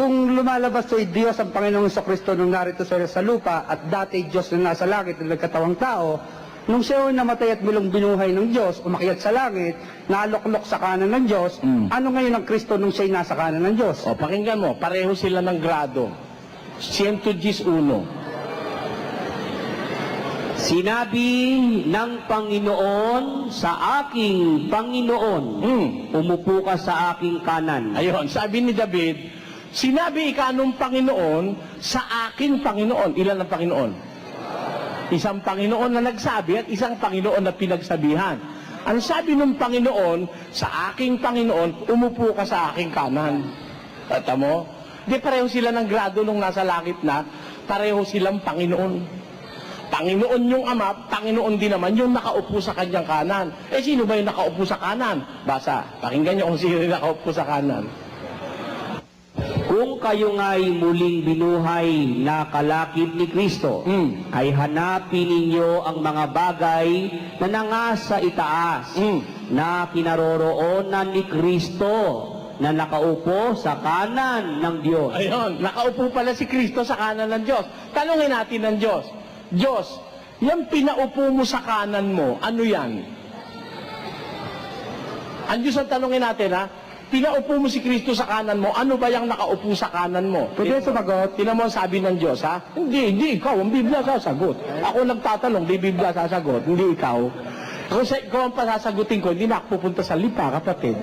Kung lumalabas ay Diyos ang Panginoong Jesucristo nung narito sa lupa at dati Diyos na nasa langit na nagkatawang tao, nung siya ay namatay at bilong binuhay ng Diyos, umakyat sa langit, naluklok sa kanan ng Diyos, ano ngayon ang Kristo nung siya ay nasa kanan ng Diyos? O, pakinggan mo, pareho sila ng grado. 111. Sinabi ng Panginoon sa aking Panginoon, umupo ka sa aking kanan. Ayun, sabi ni David, sinabi ika nung Panginoon sa aking Panginoon. Ilan ang Panginoon? Isang Panginoon na nagsabi at isang Panginoon na pinagsabihan. Ang sabi ng Panginoon, sa aking Panginoon, umupo ka sa aking kanan. Tata mo? Di pareho sila ng grado nung nasa langit na, pareho silang Panginoon. Panginoon yung Ama, Panginoon din naman yung nakaupo sa kanyang kanan. Eh, sino ba yung nakaupo sa kanan? Basa, pakinggan niyo kung sino yung nakaupo sa kanan. Kung kayo nga'y muling binuhay na kalakip ni Kristo, ay hanapin ninyo ang mga bagay na nangasa itaas, na kinaroroonan ni Kristo, na nakaupo sa kanan ng Diyos. Ayun, nakaupo pala si Kristo sa kanan ng Diyos. Tanungin natin ng Diyos, Diyos, yung pinaupo mo sa kanan mo, ano yan? Ang Diyos ang tanungin natin, ha? Pinaupo mo si Kristo sa kanan mo, ano ba yung nakaupo sa kanan mo? Pwede sumagot? Tinan mo ang sabi ng Diyos, ha? Hindi ikaw, ang Biblia sasagot. Ako nagtatanong, di Biblia sasagot, hindi ikaw. Kung ikaw ang pasasagutin ko, hindi na ako pupunta sa lipa, kapatid.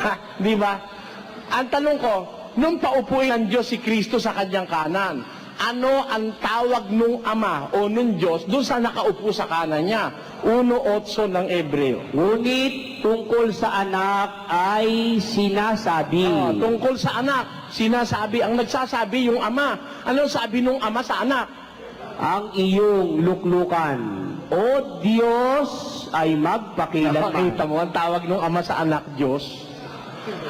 Ha? Di ba? Ang tanong ko, nung paupuin ng Diyos si Kristo sa kanyang kanan, ano ang tawag nung Ama o nung Diyos doon sa nakaupo sa kanan niya? 1:8 ng Ebreo. Ngunit tungkol sa anak ay sinasabi. Tungkol sa anak, sinasabi, ang nagsasabi yung Ama. Ano sabi nung Ama sa anak? Ang iyong luklukan, O Diyos, ay magpakilanman. Nakita mo, ang tawag nung Ama sa anak, Diyos.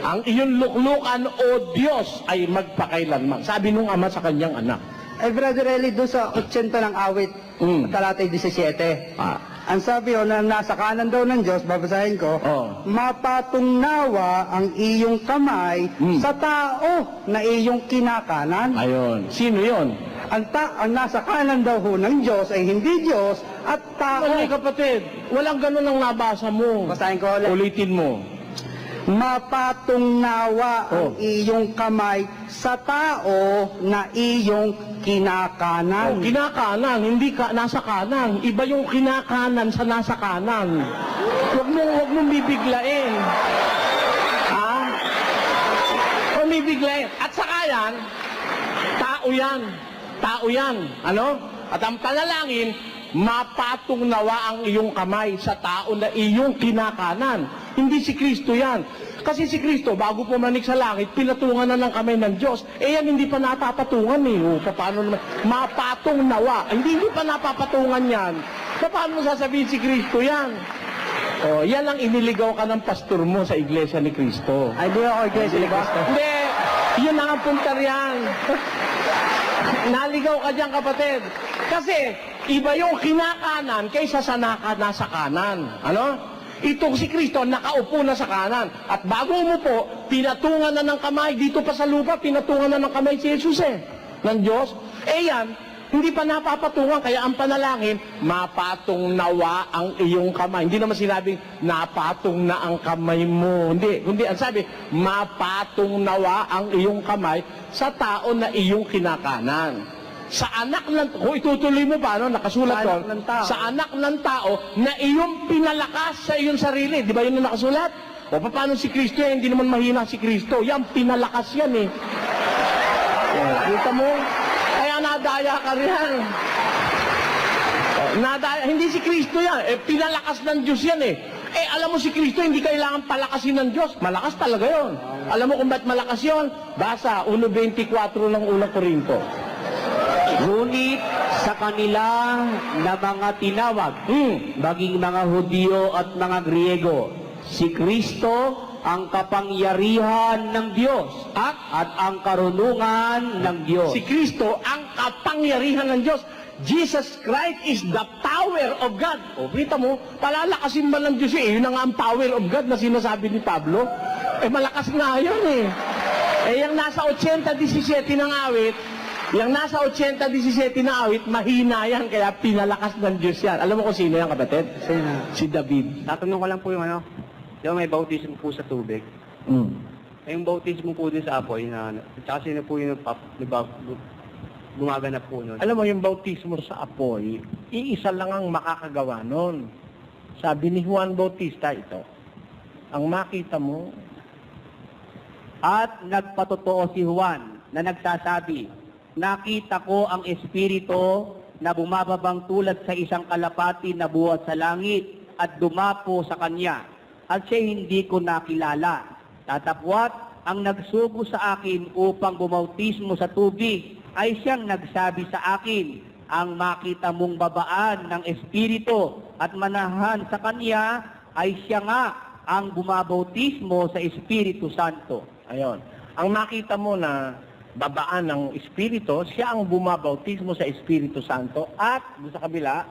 Ang iyong luklukan, O Diyos, ay magpakailanman. Sabi nung Ama sa kanyang anak. Ay, Brother Eli, doon sa 80 ng awit, talatay 17. Ang sabi na nasa kanan daw ng Diyos, babasahin ko, mapatungnawa ang iyong kamay sa tao na iyong kinakanan. Ayun. Sino yon? Ang nasa kanan daw ho ng Diyos ay hindi Diyos at tao. Ay, kapatid, walang ganun ang nabasa mo. Basahin ko ulit. Ulitin mo. Mapatungnawa ang iyong kamay sa tao na iyong kinakanan. Kinakanan, hindi ka nasa kanan. Iba yung kinakanan sa nasa kanan. Huwag mong bibiglain. Ha? Huwag bibiglain. At saka yan, tao yan. Tao yan. Ano? At ang panalangin, mapatungnawa ang iyong kamay sa tao na iyong kinakanan. Hindi si Kristo yan. Kasi si Kristo, bago pumanik sa langit, pinatungan na ng kamay ng Diyos. Eh yan, hindi pa napapatungan eh. O, paano naman? Mapatungnawa. Hindi pa napapatungan yan. Paano mo sasabihin si Kristo yan? O, yan ang iniligaw ka ng pastor mo sa iglesia ni Kristo. Ay, di ako iglesia ni Kristo. Hindi, yun ang punta riyan. Naligaw ka dyan, kapatid. Kasi, iba yung kinakanan kaysa sa nasa kanan. Ano? Itong si Kristo, nakaupo na sa kanan. At bago umupo, pinatungan na ng kamay. Dito pa sa lupa, pinatungan na ng kamay si Jesus ng Diyos. Eh yan, hindi pa napapatungan. Kaya ang panalangin, mapatong nawa ang iyong kamay. Hindi naman sinabing, napatong na ang kamay mo. Hindi, kundi ang sabi, mapatong nawa ang iyong kamay sa tao na iyong kinakanan. Sa anak ng, kung itutuloy mo pa, no, nakasulat doon, sa anak ng tao na iyong pinalakas sa iyong sarili. Di ba yun ang nakasulat? O paano si Kristo yan? Hindi naman mahina si Kristo. Yan, pinalakas yan eh. Kita mo? Kaya nadaya ka rin. Nadaya, hindi si Kristo yan. Eh, pinalakas ng Diyos yan eh. Eh, alam mo si Kristo, hindi kailangan palakasin ng Diyos. Malakas talaga yon. Alam mo kung ba't malakas yon? Basa, 1:24 ng unang Korinto. Ngunit sa kanila na mga tinawag, maging mga Hudyo at mga Griego, si Kristo ang kapangyarihan ng Diyos at ang karunungan ng Diyos. Si Kristo ang kapangyarihan ng Diyos. Jesus Christ is the power of God. O, kita mo, palalakasin ba ng Diyos eh? Yun na nga ang power of God na sinasabi ni Pablo. Eh, malakas nga yun eh. yung nasa 80-17 ng awit, mahina yan, kaya pinalakas ng Diyos yan. Alam mo kung sino yan, kapatid? Sino? Si David. Tatanong ko lang po yung di ba may bautismo po sa tubig? Yung bautismo po din sa apoy tsaka sino po yung gumaganap po nun? Alam mo, yung bautismo sa apoy, iisa lang ang makakagawa nun. Sabi ni Juan Bautista ito, ang makita mo, At nagpatotoo si Juan na nagsasabi, nakita ko ang Espiritu na bumababang tulad sa isang kalapati na buhat sa langit at dumapo sa kanya. At siya hindi ko nakilala. Tatapwat ang nagsugo sa akin upang bumautismo sa tubig ay siyang nagsabi sa akin, ang makita mong babaan ng Espiritu at manahan sa kanya ay siya nga ang bumabautismo sa Espiritu Santo. ayon, ang makita mo na babaan ng Espiritu, siya ang bumabautismo sa Espiritu Santo at, doon sa kabila,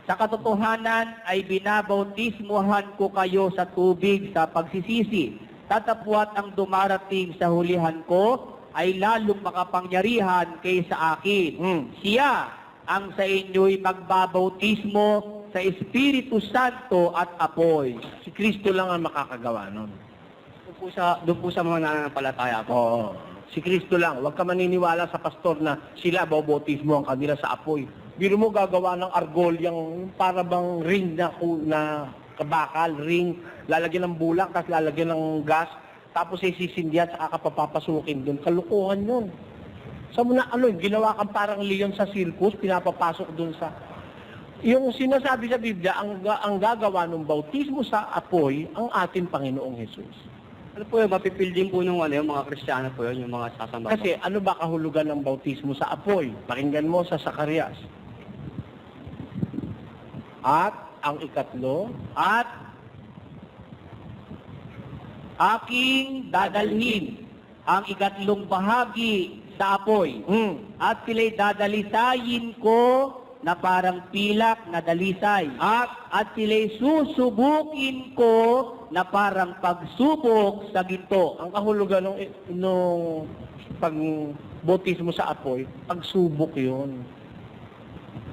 Sa katotohanan ay binabautismohan ko kayo sa tubig sa pagsisisi. Tatapwat ang dumarating sa hulihan ko ay lalong makapangyarihan kaysa akin. Siya ang sa inyo'y magbabautismo sa Espiritu Santo at apoy. si Kristo lang ang makakagawa nun. Doon po sa mga nananampalataya po. Oo. Si Kristo lang. Huwag ka maniniwala sa pastor na sila bautismo ang kanila sa apoy. Biro mo gagawa ng argol, yung para bang ring na kabakal, ring, lalagyan ng bulak, tapos lalagyan ng gas, tapos isisindihan, saka ka papapasukin doon. Kalukuhan yun. Sa muna, ginawa kang parang leon sa circus, pinapapasok doon sa... Yung sinasabi sa Biblia, ang gagawa ng bautismo sa apoy, ang ating Panginoong Jesus. Ano po yun, mapipil din po yung mga Kristiyano po yun, yung mga sasamba. Kasi ano ba kahulugan ng bautismo sa apoy? Pakinggan mo sa Zacarias. At ang ikatlo, At aking dadalhin ang ikatlong bahagi sa apoy. At sila'y dadalisayin ko na parang pilak na dalisay. At sila'y susubukin ko na parang pagsubok sa ginto. ang kahulugan nung pag-bautismo sa apoy, pagsubok yun.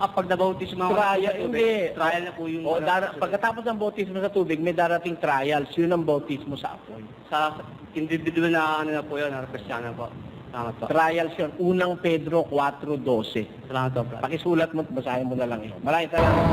Pag nabautismo ako Trial, hindi. trial na po yung... Pagkatapos ng bautismo sa tubig, may darating trials. Yun ang bautismo sa apoy. Sa individual na na po yun, na Kristiyano po. Salamat po. Trials yun. Unang Pedro 4:12. Salamat po, brad. Pakisulat mo at basahin mo na lang yun. Maraming salamat.